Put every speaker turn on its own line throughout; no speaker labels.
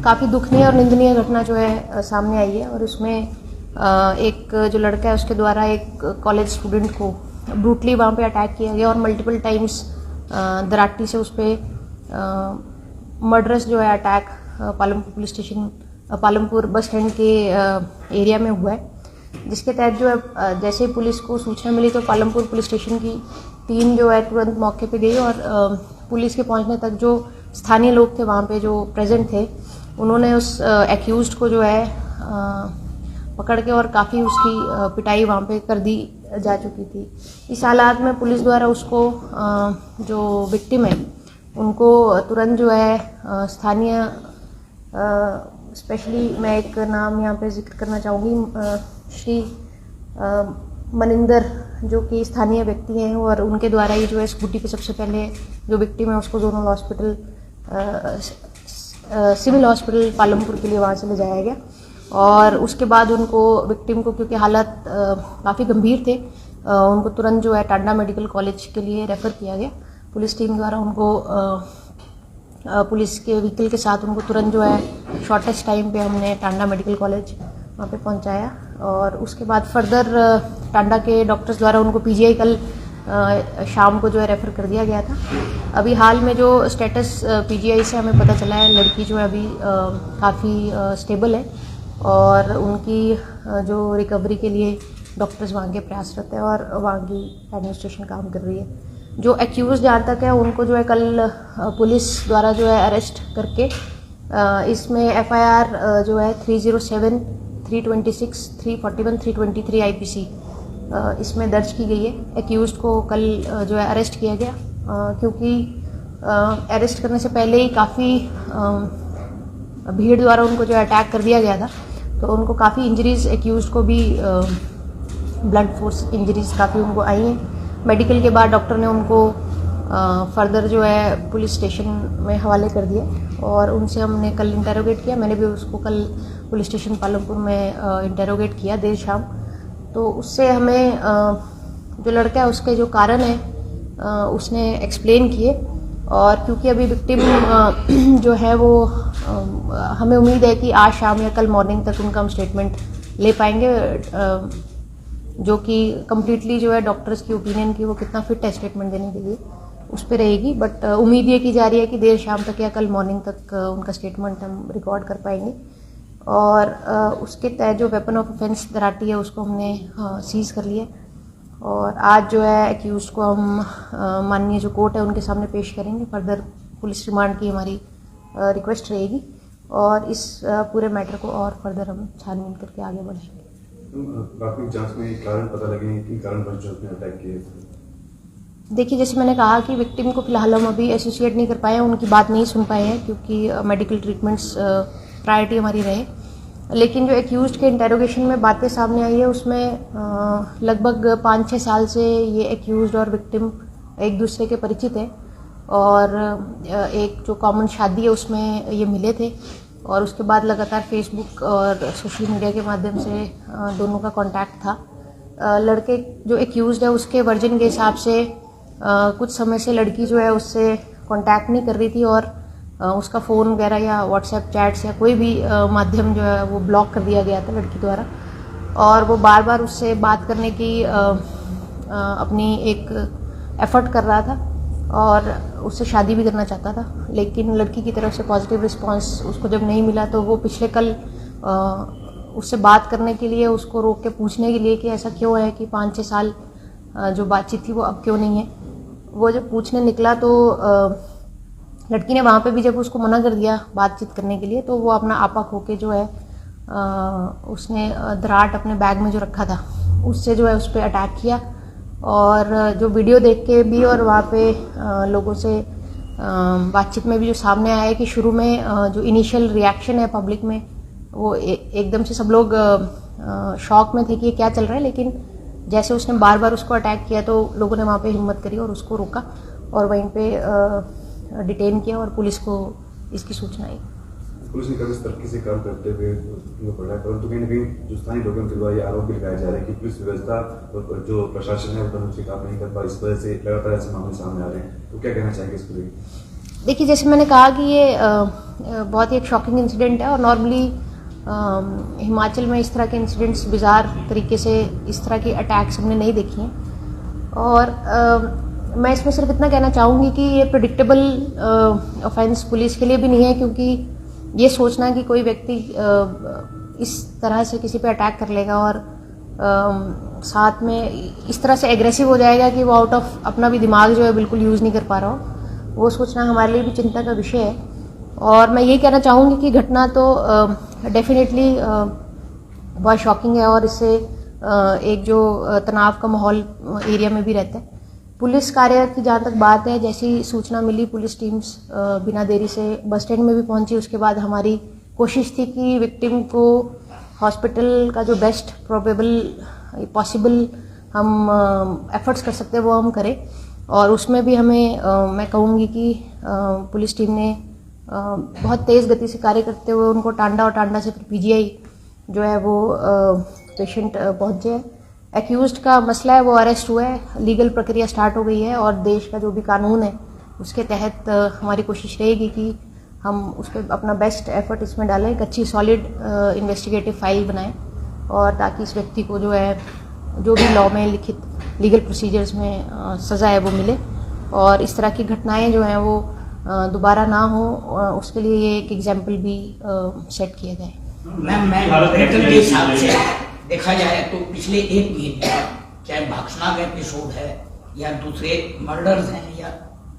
काफ़ी दुखनीय और निंदनीय घटना जो है सामने आई है और उसमें एक जो लड़का है उसके द्वारा एक कॉलेज स्टूडेंट को ब्रूटली वहाँ पे अटैक किया गया और मल्टीपल टाइम्स दराटी से उस पर मर्डरस जो है अटैक पालमपुर बस स्टैंड के एरिया में हुआ है, जिसके तहत जो है जैसे ही पुलिस को सूचना मिली तो पालमपुर पुलिस स्टेशन की टीम जो है तुरंत मौके पे गई और पुलिस के पहुंचने तक जो स्थानीय लोग थे वहाँ पे जो प्रेजेंट थे उन्होंने उस एक्यूज्ड को जो है पकड़ के और काफ़ी उसकी पिटाई वहाँ पे कर दी जा चुकी थी। इस हालात में पुलिस द्वारा उसको जो विक्टिम है उनको तुरंत जो है स्थानीय स्पेशली मैं एक नाम यहाँ पे जिक्र करना चाहूँगी, श्री मनिंदर जो कि स्थानीय व्यक्ति हैं और उनके द्वारा ही जो है स्कूटी पे सबसे पहले जो विक्टिम है उसको zonal hospital civil hospital Palampur के लिए वहाँ से ले जाया गया और उसके बाद उनको विक्टिम को क्योंकि हालत काफ़ी गंभीर थे उनको तुरंत जो है टांडा मेडिकल कॉलेज के लिए रेफ़र किया गया। पुलिस टीम द्वारा उनको पुलिस के व्हीकल के साथ उनको तुरंत जो है शॉर्टेस्ट टाइम पे हमने टांडा मेडिकल कॉलेज वहाँ पे पहुँचाया और उसके बाद फर्दर टांडा के डॉक्टर्स द्वारा उनको पीजीआई कल शाम को जो है रेफ़र कर दिया गया था। अभी हाल में जो स्टेटस पीजीआई से हमें पता चला है, लड़की जो है अभी काफ़ी स्टेबल है और उनकी जो रिकवरी के लिए डॉक्टर्स वहाँ के प्रयासरत है और वहाँ की एडमिनिस्ट्रेशन काम कर रही है। जो एक्यूज जहाँ तक है उनको जो है कल पुलिस द्वारा जो है अरेस्ट करके इसमें एफआईआर जो है 307, 326, 341, 323 आईपीसी इसमें दर्ज की गई है। एक्यूज्ड को कल जो है अरेस्ट किया गया क्योंकि अरेस्ट करने से पहले ही काफ़ी भीड़ द्वारा उनको जो अटैक कर दिया गया था तो उनको काफ़ी इंजरीज एक्यूज्ड को भी ब्लड फोर्स इंजरीज काफ़ी उनको आई हैं। मेडिकल के बाद डॉक्टर ने उनको फर्दर जो है पुलिस स्टेशन में हवाले कर दिया और उनसे हमने कल इंटेरोगेट किया। मैंने भी उसको कल पुलिस स्टेशन पालमपुर में इंटेरोगेट किया देर शाम। तो उससे हमें जो लड़का है उसके जो कारण है उसने एक्सप्लेन किए और क्योंकि अभी विक्टिम जो है वो हमें उम्मीद है कि आज शाम या कल मॉर्निंग तक उनका हम स्टेटमेंट ले पाएंगे जो कि कम्प्लीटली जो है डॉक्टर्स की ओपिनियन की वो कितना फिट है स्टेटमेंट देने के लिए उस पर रहेगी। बट उम्मीद ये की जा रही है कि देर शाम तक या कल मॉर्निंग तक उनका स्टेटमेंट हम रिकॉर्ड कर पाएंगे और उसके तहत जो वेपन ऑफ ऑफेंस दराटी है उसको हमने सीज कर लिया और आज जो है एक्यूज को हम माननीय जो कोर्ट है उनके सामने पेश करेंगे। फर्दर पुलिस रिमांड की हमारी रिक्वेस्ट रहेगी और इस पूरे मैटर को और फर्दर हम छानबीन करके आगे बढ़ेंगे।
प्राथमिक जांच में कारण पता लगे कि कारण बच्चों ने अटैक किए?
देखिए, जैसे मैंने कहा कि विक्टिम को फिलहाल हम अभी एसोसिएट नहीं कर पाए हैं, उनकी बात नहीं सुन पाए हैं क्योंकि मेडिकल ट्रीटमेंट्स प्रायोरिटी हमारी रहे। लेकिन जो एक्यूज्ड के इंटेरोगेशन में बातें सामने आई है उसमें लगभग 5-6 साल से ये एक्यूज्ड और विक्टिम एक दूसरे के परिचित है और एक जो कॉमन शादी है उसमें ये मिले थे और उसके बाद लगातार फेसबुक और सोशल मीडिया के माध्यम से दोनों का कांटेक्ट था। लड़के जो एक्यूज्ड है उसके वर्जन के हिसाब से कुछ समय से लड़की जो है उससे कांटेक्ट नहीं कर रही थी और उसका फ़ोन वगैरह या व्हाट्सएप चैट्स या कोई भी माध्यम जो है वो ब्लॉक कर दिया गया था लड़की द्वारा और वो बार बार उससे बात करने की अपनी एक एफर्ट कर रहा था और उससे शादी भी करना चाहता था। लेकिन लड़की की तरफ से पॉजिटिव रिस्पांस उसको जब नहीं मिला तो वो पिछले कल उससे बात करने के लिए उसको रोक के पूछने के लिए कि ऐसा क्यों है कि 5-6 साल जो बातचीत थी वो अब क्यों नहीं है। वो जब पूछने निकला तो लड़की ने वहाँ पे भी जब उसको मना कर दिया बातचीत करने के लिए तो वो अपना आपा खो के जो है उसने दराट अपने बैग में जो रखा था उससे जो है उस पर अटैक किया और जो वीडियो देख के भी और वहाँ पे लोगों से बातचीत में भी जो सामने आया है कि शुरू में जो इनिशियल रिएक्शन है पब्लिक में वो एकदम से सब लोग शॉक में थे कि ये क्या चल रहा है, लेकिन जैसे उसने बार बार उसको अटैक किया तो लोगों ने वहाँ पे हिम्मत करी और उसको रोका और वहीं पे डिटेन किया और पुलिस को इसकी सूचना आई।
पुलिस ने कभी इस तरीके से काम करते हुए पड़ा है, परंतु कहीं ना कहीं जो स्थानीय लोगों के द्वारा ये आरोप भी लगाया जा रहा है कि पुलिस व्यवस्था और जो प्रशासन है वो से काम नहीं कर पा, इस वजह से लगातार ऐसे मामले सामने आ रहे हैं। तो क्या कहना चाहेंगे इस पर?
देखिए, जैसे मैंने कहा कि ये बहुत ही एक शॉकिंग इंसिडेंट है और नॉर्मली हिमाचल में इस तरह के इंसिडेंट्स बिजार तरीके से इस तरह के अटैक्स हमने नहीं देखे हैं। और मैं इसमें सिर्फ इतना कहना चाहूँगी कि ये प्रेडिक्टेबल ऑफेंस पुलिस के लिए भी नहीं है, क्योंकि ये सोचना कि कोई व्यक्ति इस तरह से किसी पे अटैक कर लेगा और साथ में इस तरह से एग्रेसिव हो जाएगा कि वो आउट ऑफ अपना भी दिमाग जो है बिल्कुल यूज़ नहीं कर पा रहा हो, वो सोचना हमारे लिए भी चिंता का विषय है। और मैं यही कहना चाहूँगी कि घटना तो डेफिनेटली बहुत शॉकिंग है और इससे एक जो तनाव का माहौल एरिया में भी रहता है। पुलिस कार्य की जहाँ तक बात है, जैसी सूचना मिली पुलिस टीम्स बिना देरी से बस स्टैंड में भी पहुंची। उसके बाद हमारी कोशिश थी कि विक्टिम को हॉस्पिटल का जो बेस्ट प्रोबेबल पॉसिबल हम एफर्ट्स कर सकते हैं वो हम करें। और उसमें भी हमें मैं कहूँगी कि पुलिस टीम ने बहुत तेज़ गति से कार्य करते हुए उनको टांडा और टांडा से फिर पीजीआई जो है वो पेशेंट पहुँचे। एक्यूज्ड का मसला है वो अरेस्ट हुआ है, लीगल प्रक्रिया स्टार्ट हो गई है और देश का जो भी कानून है उसके तहत हमारी कोशिश रहेगी कि हम उस पर अपना बेस्ट एफर्ट इसमें डालें, एक अच्छी सॉलिड इन्वेस्टिगेटिव फाइल बनाएं और ताकि इस व्यक्ति को जो है जो भी लॉ में लिखित लीगल प्रोसीजर्स में सज़ा है वो मिले और इस तरह की घटनाएं जो हैं वो दोबारा ना हो, उसके लिए ये एक एग्जाम्पल भी सेट किया जाए।
मैम, मैं के हिसाब से देखा जाए तो पिछले एक महीने चाहे भागसनाग एपिसोड है या दूसरे मर्डर्स हैं या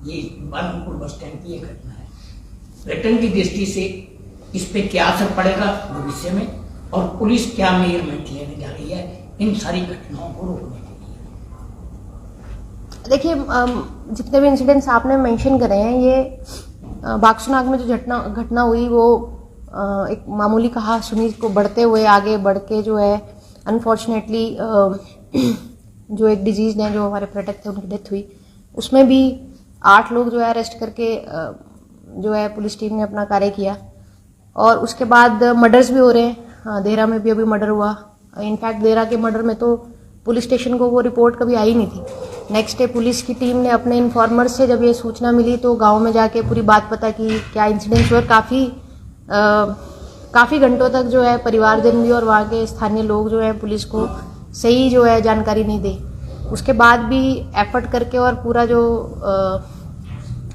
ये बालमपुर बस स्टैंड की ये घटना है, रिटर्न की दृष्टि से इस पे क्या असर पड़ेगा भविष्य में और पुलिस क्या मेजरमेंट लेने जा रही है इन सारी घटनाओं को रोकने के लिए?
देखिए, जितने भी इंसिडेंट्स आपने मेंशन करे हैं, ये बागसनाग में जो घटना हुई वो एक मामूली कहा सुनी को बढ़ते हुए आगे बढ़ के जो है अनफॉर्चुनेटली जो एक डिजीज है जो हमारे पर्यटक थे उनकी डेथ हुई, उसमें भी 8 लोग जो है अरेस्ट करके जो है पुलिस टीम ने अपना कार्य किया। और उसके बाद मर्डर्स भी हो रहे हैं, देहरा में भी अभी मर्डर हुआ। इनफैक्ट देहरा के मर्डर में तो पुलिस स्टेशन को वो रिपोर्ट कभी आई नहीं थी। नेक्स्ट डे पुलिस की टीम ने अपने इन्फॉर्मर्स से जब ये सूचना मिली तो गांव में जाके पूरी बात पता की, क्या इंसिडेंट्स हुए। काफ़ी घंटों तक जो है परिवारजन भी और वहाँ के स्थानीय लोग जो है पुलिस को सही जो है जानकारी नहीं दे। उसके बाद भी एफर्ट करके और पूरा जो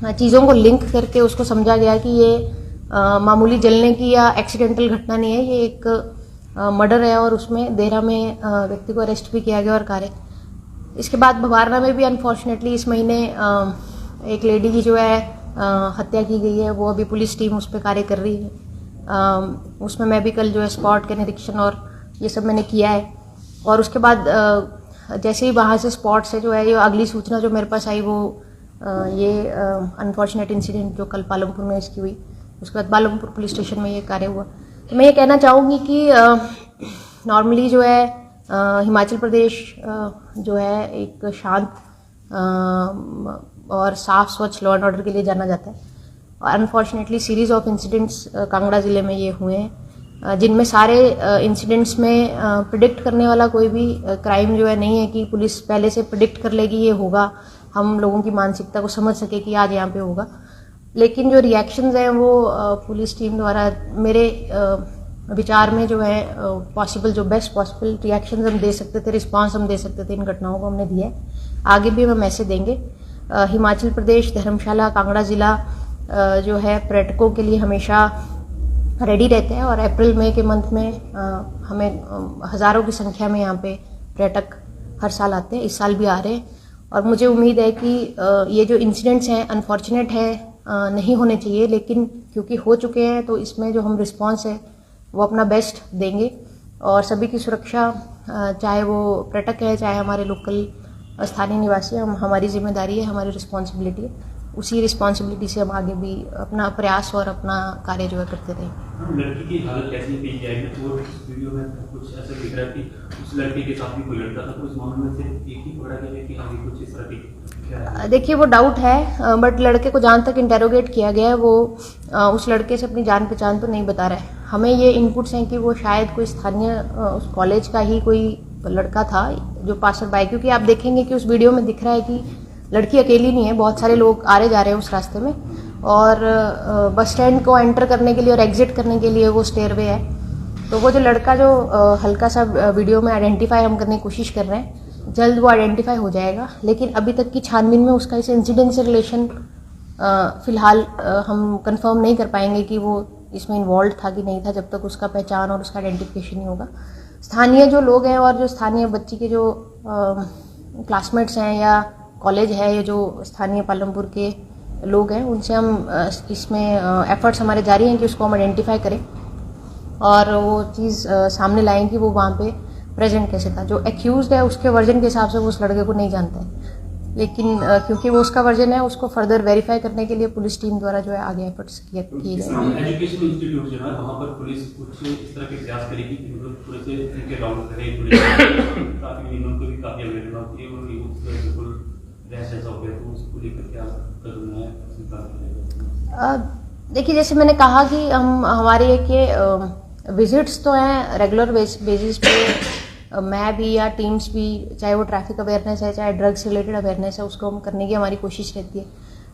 चीज़ों को लिंक करके उसको समझा गया कि ये मामूली जलने की या एक्सीडेंटल घटना नहीं है, ये एक मर्डर है और उसमें देहरा में व्यक्ति को अरेस्ट भी किया गया और कार्य। इसके बाद भवारना में भी अनफॉर्चुनेटली इस महीने एक लेडी की जो है हत्या की गई है, वो अभी पुलिस टीम उस पर कार्य कर रही है। उसमें मैं भी कल जो है स्पॉट का निरीक्षण और ये सब मैंने किया है। और उसके बाद जैसे ही वहाँ से स्पॉट से जो है ये अगली सूचना जो मेरे पास आई वो ये अनफॉर्चुनेट इंसिडेंट जो कल पालमपुर में इसकी हुई, उसके बाद पालमपुर पुलिस स्टेशन में ये कार्य हुआ। तो मैं ये कहना चाहूँगी कि नॉर्मली जो है हिमाचल प्रदेश जो है एक शांत और साफ स्वच्छ लॉ एंड ऑर्डर के लिए जाना जाता है। और unfortunately series of incidents Kangra ज़िले में ये हुए हैं, जिनमें सारे इंसिडेंट्स में प्रिडिक्ट करने वाला कोई भी क्राइम जो है नहीं है कि पुलिस पहले से प्रिडिक्ट कर लेगी ये होगा, हम लोगों की मानसिकता को समझ सके कि आज यहाँ पे होगा। लेकिन जो रिएक्शंस हैं वो पुलिस टीम द्वारा मेरे विचार में जो है पॉसिबल जो बेस्ट पॉसिबल रिएक्शंस हम दे सकते थे, रिस्पांस हम दे सकते थे इन घटनाओं को हमने दिया है। आगे भी हम ऐसे देंगे। हिमाचल प्रदेश, धर्मशाला, कांगड़ा ज़िला जो है पर्यटकों के लिए हमेशा रेडी रहते हैं और अप्रैल मई के मंथ में हमें हज़ारों की संख्या में यहाँ पे पर्यटक हर साल आते हैं, इस साल भी आ रहे हैं। और मुझे उम्मीद है कि ये जो इंसिडेंट्स हैं अनफॉर्चुनेट है, नहीं होने चाहिए, लेकिन क्योंकि हो चुके हैं तो इसमें जो हम रिस्पांस है वो अपना बेस्ट देंगे और सभी की सुरक्षा, चाहे वो पर्यटक है चाहे हमारे लोकल स्थानीय निवासी, हमारी जिम्मेदारी है, हमारी रिस्पॉन्सिबिलिटी है। उसी रिस्पॉन्सिबिलिटी से हम आगे भी अपना प्रयास और अपना कार्य जो है करते रहें।
लड़की की हालत कैसी पेश आई है? तो वीडियो में कुछ ऐसा दिख रहा है कि उस लड़के के साथ भी कोई लड़का था, तो इस मामले में से एक ही पकड़ा गया है कि आगे कुछ इस तरह की?
देखिए, वो डाउट है, बट लड़के को जहाँ तक इंटेरोगेट किया गया है वो उस लड़के से अपनी जान पहचान तो नहीं बता रहा है। हमें ये इनपुट्स हैं कि वो शायद कोई स्थानीय उस कॉलेज का ही कोई लड़का था जो पासर बाय, क्योंकि आप देखेंगे कि उस वीडियो में दिख रहा है कि लड़की अकेली नहीं है, बहुत सारे लोग आ रहे जा रहे हैं उस रास्ते में और बस स्टैंड को एंटर करने के लिए और एग्जिट करने के लिए वो स्टेयरवे है। तो वो जो लड़का जो हल्का सा वीडियो में आइडेंटिफाई हम करने की कोशिश कर रहे हैं, जल्द वो आइडेंटिफाई हो जाएगा। लेकिन अभी तक की छानबीन में उसका इस इंसिडेंट से रिलेशन फ़िलहाल हम कंफर्म नहीं कर पाएंगे कि वो इसमें इन्वॉल्व था कि नहीं था, जब तक उसका पहचान और उसका आइडेंटिफिकेशन नहीं होगा। स्थानीय जो लोग हैं और जो स्थानीय बच्ची के जो क्लासमेट्स हैं या कॉलेज है या जो स्थानीय पालमपुर के लोग हैं, उनसे हम इसमें एफर्ट्स हमारे जारी हैं कि उसको हम आइडेंटिफाई करें और वो चीज़ सामने लाएं कि वो वहाँ पे प्रेजेंट कैसे था। जो एक्यूज्ड है उसके वर्जन के हिसाब से वो उस लड़के को नहीं जानता है, लेकिन क्योंकि वो उसका वर्जन है, उसको फर्दर वेरीफाई करने के लिए पुलिस टीम द्वारा जो है आगे एफर्ट्स किए जाएंगे।
एजुकेशन इंस्टीट्यूट जो है वहाँ पर पुलिस कुछ इस तरह के प्रयास करेगी कि मतलब थोड़े से उनके डाउन करे, ताकि मिनिमम को भी काफी अवेयर ना कि वो बिल्कुल रैश ऐसा हो गया, तो उसको लेकर क्या कदम है सरकार।
देखिए, जैसे मैंने कहा कि हम हमारे के विजिट्स तो हैं रेगुलर बेसिस पे, मैं भी या टीम्स भी, चाहे वो ट्रैफिक अवेयरनेस है चाहे ड्रग्स रिलेटेड अवेयरनेस है, उसको हम करने की हमारी कोशिश रहती है।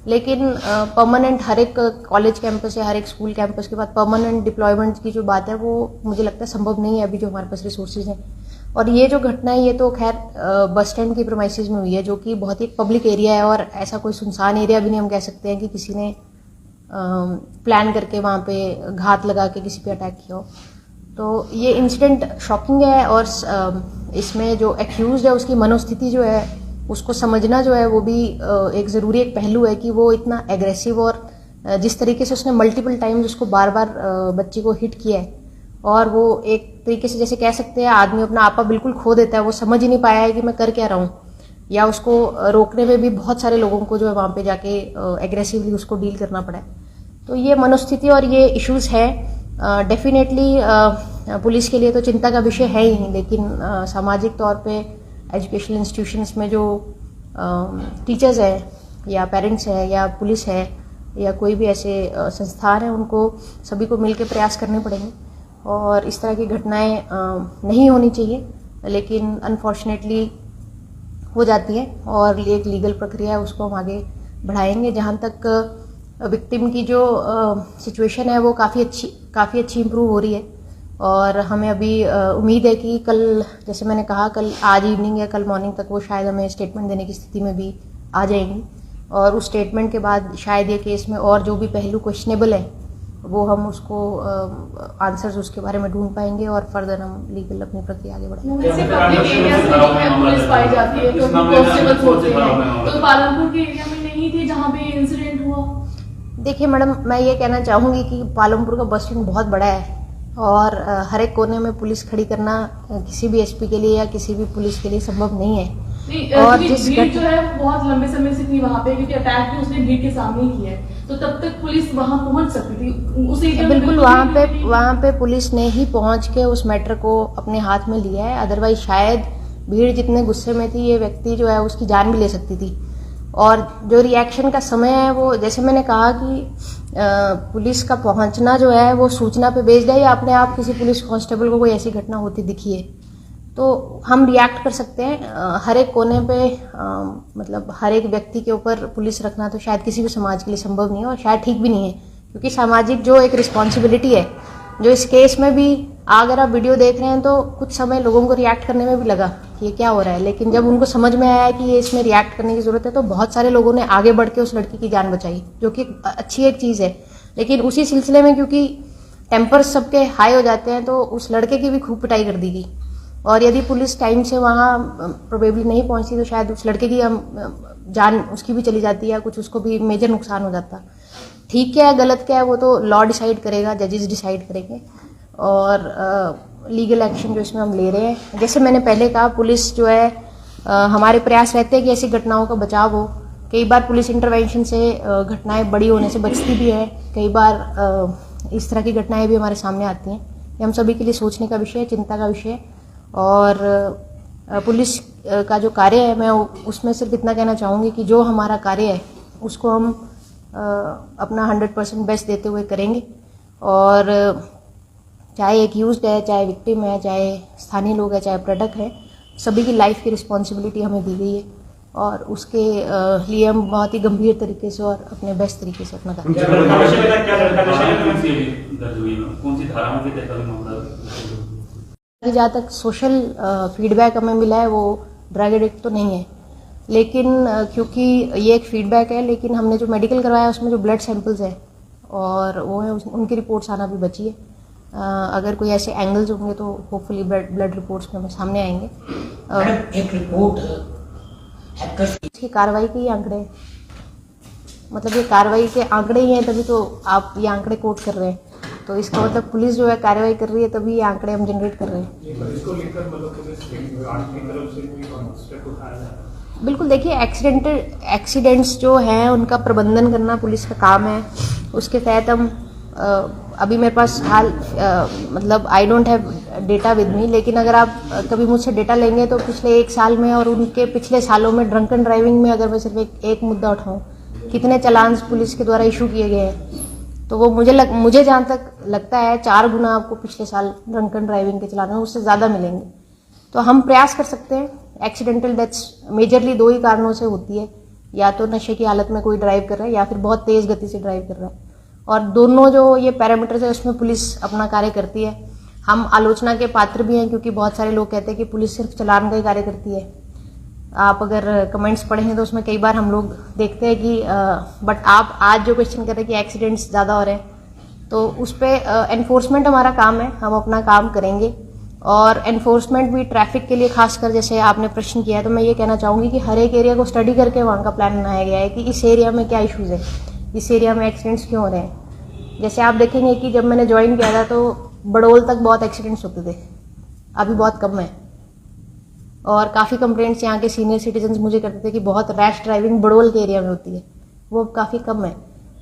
लेकिन परमानेंट हर एक कॉलेज कैंपस या हर एक स्कूल कैंपस के बाद परमानेंट डिप्लॉयमेंट की जो बात है वो मुझे लगता है संभव नहीं है अभी जो हमारे पास रिसोर्सेज हैं। और ये जो घटना है ये तो खैर बस स्टैंड की प्रीमाइसेस में हुई है, जो कि बहुत ही पब्लिक एरिया है और ऐसा कोई सुनसान एरिया भी नहीं हम कह सकते हैं कि किसी ने प्लान करके वहाँ पे घात लगा के किसी पे अटैक किया हो। तो ये इंसिडेंट शॉकिंग है और इसमें जो एक्यूज्ड है उसकी मनोस्थिति जो है उसको समझना जो है वो भी एक ज़रूरी एक पहलू है कि वो इतना एग्रेसिव और जिस तरीके से उसने मल्टीपल टाइम्स उसको बार बार बच्ची को हिट किया है और वो एक तरीके से जैसे कह सकते हैं आदमी अपना आपा बिल्कुल खो देता है, वो समझ ही नहीं पाया है कि मैं कर क्या रहा हूँ, या उसको रोकने में भी बहुत सारे लोगों को जो है वहाँ पे जाके एग्रेसिवली उसको डील करना पड़ा है। तो ये मनोस्थिति और ये इश्यूज है डेफिनेटली पुलिस के लिए तो चिंता का विषय है ही, लेकिन सामाजिक तौर पे एजुकेशनल इंस्टीट्यूशंस में जो टीचर्स हैं या पेरेंट्स हैं या पुलिस है या कोई भी ऐसे संस्थान हैं, उनको सभी को मिलकर प्रयास करने पड़ेंगे और इस तरह की घटनाएं नहीं होनी चाहिए, लेकिन अनफॉर्चुनेटली हो जाती है और एक लीगल प्रक्रिया है उसको हम आगे बढ़ाएंगे। जहाँ तक विक्टिम की जो सिचुएशन है वो काफ़ी अच्छी इम्प्रूव हो रही है और हमें अभी उम्मीद है कि कल, जैसे मैंने कहा, कल आज इवनिंग या कल मॉर्निंग तक वो शायद हमें स्टेटमेंट देने की स्थिति में भी आ जाएंगी और उस स्टेटमेंट के बाद शायद ये केस में और जो भी पहलू क्वेश्चनेबल है वो हम उसको आंसर्स उसके बारे में ढूंढ पाएंगे और फर्दर हम लीगल अपनी प्रक्रिया आगे बढ़ाएंगे।
पुलिस पाई जाती है तो कांस्टेबल्स होते हैं, तो पालमपुर के एरिया में नहीं थे जहाँ पे इंसिडेंट हुआ।
देखिए मैडम, मैं ये कहना चाहूँगी कि पालमपुर का बस स्टैंड बहुत बड़ा है और हर एक कोने में पुलिस खड़ी करना किसी भी एसपी के लिए या किसी भी पुलिस के लिए संभव नहीं है।
और जिस भीड़ जो है वो बहुत लंबे समय से थी वहाँ पे, क्योंकि अटैक भी उसने भीड़ के सामने ही किया है, तो तब तक पुलिस वहाँ पहुँच सकती थी उस एरिया में।
बिल्कुल वहाँ पे पुलिस ने ही पहुँच के उस मैटर को अपने हाथ में लिया है, अदरवाइज शायद भीड़ जितने गुस्से में थी ये व्यक्ति जो है उसकी जान भी ले सकती थी। और जो रिएक्शन का समय है वो, जैसे मैंने कहा कि पुलिस का पहुंचना जो है वो सूचना पे बेस्ड है या अपने आप किसी पुलिस कांस्टेबल को कोई ऐसी घटना होती दिखी है तो हम रिएक्ट कर सकते हैं। हर एक कोने पे मतलब हर एक व्यक्ति के ऊपर पुलिस रखना तो शायद किसी भी समाज के लिए संभव नहीं है और शायद ठीक भी नहीं है, क्योंकि सामाजिक जो एक रिस्पॉन्सिबिलिटी है जो इस केस में भी, अगर आप वीडियो देख रहे हैं तो कुछ समय लोगों को रिएक्ट करने में भी लगा कि ये क्या हो रहा है, लेकिन जब उनको समझ में आया कि ये इसमें रिएक्ट करने की जरूरत है तो बहुत सारे लोगों ने आगे बढ़ के उस लड़की की जान बचाई, जो कि अच्छी एक चीज़ है। लेकिन उसी सिलसिले में क्योंकि टेम्पर्स सबके हाई हो जाते हैं तो उस लड़के की भी खूब पिटाई कर दी गई और यदि पुलिस टाइम से वहाँ प्रोबेबली नहीं पहुंची तो शायद उस लड़के की जान उसकी भी चली जाती है, कुछ उसको भी मेजर नुकसान हो जाता। ठीक क्या है गलत क्या है वो तो लॉ डिसाइड करेगा, जजेस डिसाइड करेंगे और लीगल एक्शन जो इसमें हम ले रहे हैं। जैसे मैंने पहले कहा, पुलिस जो है हमारे प्रयास रहते हैं कि ऐसी घटनाओं का बचाव हो। कई बार पुलिस इंटरवेंशन से घटनाएं बड़ी होने से बचती भी है, कई बार इस तरह की घटनाएं भी हमारे सामने आती हैं। ये हम सभी के लिए सोचने का विषय है, चिंता का विषय है और पुलिस का जो कार्य है मैं उसमें सिर्फ इतना कहना चाहूँगी कि जो हमारा कार्य है उसको हम अपना 100% बेस्ट देते हुए करेंगे और चाहे एक्यूज्ड है, चाहे विक्टिम है, चाहे स्थानीय लोग है, चाहे प्रोडक्ट है, सभी की लाइफ की रिस्पॉन्सिबिलिटी हमें दी गई है और उसके लिए हम बहुत ही गंभीर तरीके से और अपने बेस्ट तरीके से अपना काम
क्या लड़का दर्ज हुई है? कौन सी धाराओं के तहत अभी मामला?
जहाँ तक सोशल फीडबैक हमें मिला है वो ड्रग एडिक्ट तो नहीं है, लेकिन क्योंकि ये एक फीडबैक है, लेकिन हमने जो मेडिकल करवाया उसमें जो ब्लड सैंपल्स हैं और वो है उनकी रिपोर्ट्स आना भी बची है। अगर कोई ऐसे एंगल्स होंगे तो होपफुली ब्लड रिपोर्ट्स में हमें सामने आएंगे।
मैडम एक रिपोर्ट हैकर्स
इसकी कार्रवाई के ही आंकड़े हैं। मतलब ये कार्रवाई के आंकड़े ही हैं, तभी तो आप ये आंकड़े कोट कर रहे हैं। तो इसका मतलब पुलिस जो है कार्रवाई कर रही है, तभी ये आंकड़े हम जनरेट कर रहे हैं।
इसको लेकर मतलब पुलिस की तरफ से कोई स्टेप उठाया जा रहा है?
बिल्कुल, देखिए एक्सीडेंट्स जो हैं उनका प्रबंधन करना पुलिस का काम है। उसके तहत हम अभी मेरे पास मतलब I don't have data with me, लेकिन अगर आप कभी मुझसे डेटा लेंगे तो पिछले 1 साल में और उनके पिछले सालों में ड्रंकन ड्राइविंग में अगर मैं सिर्फ एक मुद्दा उठाऊं, कितने चालान पुलिस के द्वारा इशू किए गए हैं, तो वो मुझे जहाँ तक लगता है 4 गुना आपको पिछले साल ड्रंकन ड्राइविंग के चलान उससे ज़्यादा मिलेंगे। तो हम प्रयास कर सकते हैं। एक्सीडेंटल डेथ्स मेजरली 2 ही कारणों से होती है, या तो नशे की हालत में कोई ड्राइव कर रहा है या फिर बहुत तेज़ गति से ड्राइव कर रहा है, और दोनों जो ये पैरामीटर्स है उसमें पुलिस अपना कार्य करती है। हम आलोचना के पात्र भी हैं क्योंकि बहुत सारे लोग कहते हैं कि पुलिस सिर्फ चालान का ही कार्य करती है। आप अगर कमेंट्स पढ़ें तो उसमें कई बार हम लोग देखते हैं कि बट आप आज जो क्वेश्चन कर रहे हैं कि एक्सीडेंट्स ज़्यादा हो रहे हैं, तो उस पर एनफोर्समेंट हमारा काम है, हम अपना काम करेंगे। और एनफोर्समेंट भी ट्रैफिक के लिए खासकर जैसे आपने प्रश्न किया है, तो मैं ये कहना चाहूँगी कि हर एक एरिया को स्टडी करके वहाँ का प्लान बनाया गया है कि इस एरिया में क्या इश्यूज़ है, इस एरिया में एक्सीडेंट्स क्यों हो रहे हैं। जैसे आप देखेंगे कि जब मैंने ज्वाइन किया था तो बड़ोल तक बहुत एक्सीडेंट्स होते थे, अभी बहुत कम है। और काफ़ी कंप्लेंट्स यहाँ के सीनियर सिटीजन्स मुझे करते थे कि बहुत रैश ड्राइविंग बड़ोल के एरिया में होती है, वो अब काफ़ी कम है।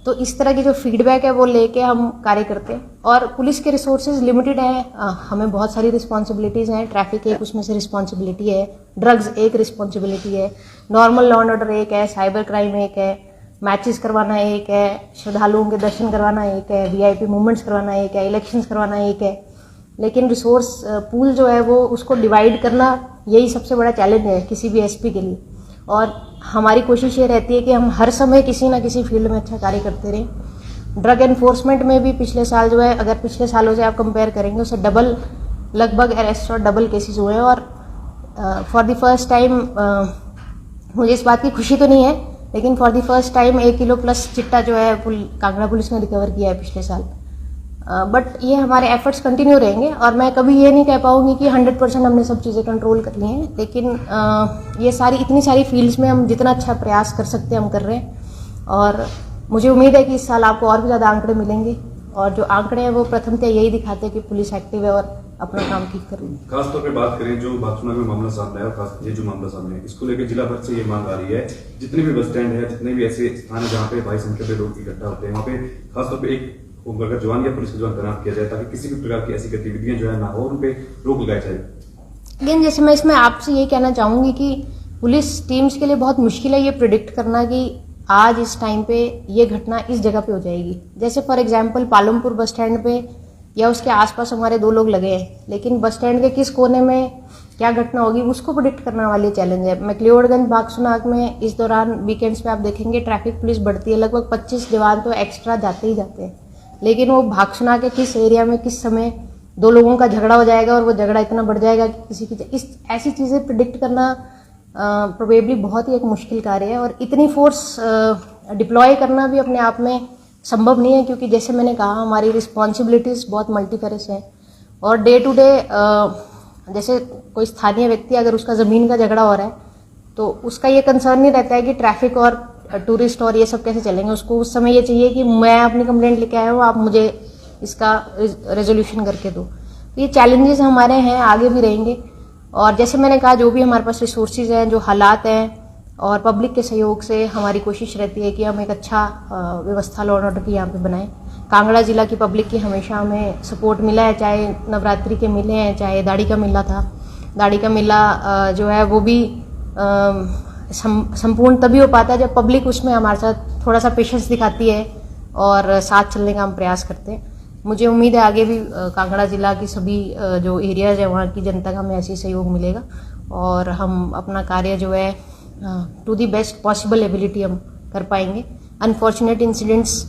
तो इस तरह की जो फीडबैक है वो लेके हम कार्य करते हैं। और पुलिस के रिसोर्सेज लिमिटेड हैं, हमें बहुत सारी रिस्पॉन्सिबिलिटीज़ हैं। ट्रैफिक एक उसमें से रिस्पॉन्सिबिलिटी है, ड्रग्स एक रिस्पॉन्सिबिलिटी है, नॉर्मल लॉ एंड ऑर्डर एक है, साइबर क्राइम एक है, मैचेस करवाना एक है, श्रद्धालुओं के दर्शन करवाना एक है, वीआईपी मूवमेंट्स करवाना एक है, इलेक्शंस करवाना एक है। लेकिन रिसोर्स पूल जो है वो उसको डिवाइड करना यही सबसे बड़ा चैलेंज है किसी भी एसपी के लिए। और हमारी कोशिश ये रहती है कि हम हर समय किसी ना किसी फील्ड में अच्छा कार्य करते रहें। ड्रग एनफोर्समेंट में भी पिछले साल जो है, अगर पिछले सालों से आप कंपेयर करेंगे, उससे डबल लगभग अरेस्ट और डबल केसेस हुए हैं। और फॉर द फर्स्ट टाइम मुझे इस बात की खुशी तो नहीं है, लेकिन for the first time 1 kilo plus चिट्टा जो है कांगड़ा पुलिस ने रिकवर किया है पिछले साल। बट ये हमारे एफर्ट्स कंटिन्यू रहेंगे और मैं कभी ये नहीं कह पाऊंगी कि 100% हमने सब चीज़ें कंट्रोल कर ली हैं, लेकिन ये इतनी सारी फील्ड्स में हम जितना अच्छा प्रयास कर सकते हैं हम कर रहे हैं। और मुझे उम्मीद है कि इस साल आपको और भी ज़्यादा आंकड़े मिलेंगे, और जो आंकड़े हैं वो प्रथमतः यही दिखाते हैं कि पुलिस एक्टिव है और अपना काम ठीक कर रही है।
खासतौर पे बात करें जो भागचुना में मामला सामने आया, खास ये जो मामला सामने है, इसको लेकर जिला भर से ये मांग आ रही है, जितने भी बस स्टैंड है, जितने भी ऐसे स्थान है जहाँ पे भारी संख्या पे लोग इकट्ठा होते हैं, वहाँ पे खासतौर पे एक अगर जवान या पुलिस के जवान तैनात किया जाए ताकि किसी भी प्रकार की ऐसी गतिविधियां जो है ना हो, उन पे रोक लगाई जाए।
लेकिन जैसे मैं इसमें आपसे ये कहना चाहूंगी कि पुलिस टीम्स के लिए बहुत मुश्किल है ये प्रिडिक्ट करना कि आज इस टाइम पे ये घटना इस जगह पे हो जाएगी। जैसे for example Palampur bus stand पे या उसके आसपास हमारे 2 लोग लगे हैं, लेकिन बस स्टैंड के किस कोने में क्या घटना होगी उसको प्रिडिक्ट करना वाली चैलेंज है। मैक्लियोडगंज भागसुनाग में इस दौरान वीकेंड्स पे आप देखेंगे ट्रैफिक पुलिस बढ़ती है, लगभग 25 जवान तो एक्स्ट्रा जाते ही जाते हैं, लेकिन वो भागसुना के किस एरिया में किस समय 2 लोगों का झगड़ा हो जाएगा और वो झगड़ा इतना बढ़ जाएगा कि किसी की ऐसी चीज़ें प्रिडिक्ट करना प्रोबेबली बहुत ही एक मुश्किल कार्य है। और इतनी फोर्स डिप्लॉय करना भी अपने आप में संभव नहीं है, क्योंकि जैसे मैंने कहा हमारी रिस्पॉन्सिबिलिटीज़ बहुत मल्टीफेरस हैं। और डे टू डे जैसे कोई स्थानीय व्यक्ति अगर उसका ज़मीन का झगड़ा हो रहा है तो उसका ये कंसर्न नहीं रहता है कि ट्रैफिक और टूरिस्ट और ये सब कैसे चलेंगे। उसको उस समय ये चाहिए कि मैं अपनी कंप्लेंट लेके आया हूँ, आप मुझे इसका रेजोल्यूशन करके दो। ये चैलेंजेस हमारे हैं, आगे भी रहेंगे। और जैसे मैंने कहा जो भी हमारे पास रिसोर्सेज हैं, जो हालात हैं, और पब्लिक के सहयोग से हमारी कोशिश रहती है कि हम एक अच्छा व्यवस्था लॉ एंड ऑर्डर की यहाँ पे बनाएं। कांगड़ा जिला की पब्लिक की हमेशा हमें सपोर्ट मिला है, चाहे नवरात्रि के मेले हैं, चाहे दाढ़ी का मेला था। दाढ़ी का मेला जो है वो भी संपूर्ण तभी हो पाता है जब पब्लिक उसमें हमारे साथ थोड़ा सा पेशेंस दिखाती है और साथ चलने का हम प्रयास करते हैं। मुझे उम्मीद है आगे भी कांगड़ा जिला की सभी जो एरियाज है वहाँ की जनता का हमें ऐसे सहयोग मिलेगा और हम अपना कार्य जो है to the best possible ability हम कर पाएंगे। अनफॉर्चुनेट इंसिडेंट्स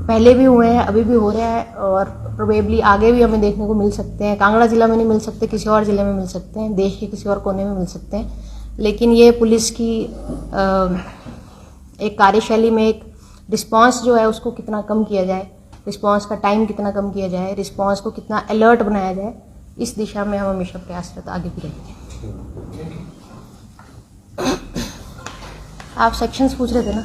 पहले भी हुए हैं, अभी भी हो रहा है और प्रोबेबली आगे भी हमें देखने को मिल सकते हैं। कांगड़ा जिला में नहीं मिल सकते, किसी और ज़िले में मिल सकते हैं, देश के किसी और कोने में मिल सकते हैं। लेकिन ये पुलिस की एक कार्यशैली में एक रिस्पांस जो है उसको कितना कम किया जाए, रिस्पांस का टाइम कितना कम किया जाए, रिस्पांस को कितना अलर्ट बनाया जाए, इस दिशा में हम हमेशा प्रयासरत आगे भी रहेंगे। आप सेक्शंस पूछ रहे थे ना?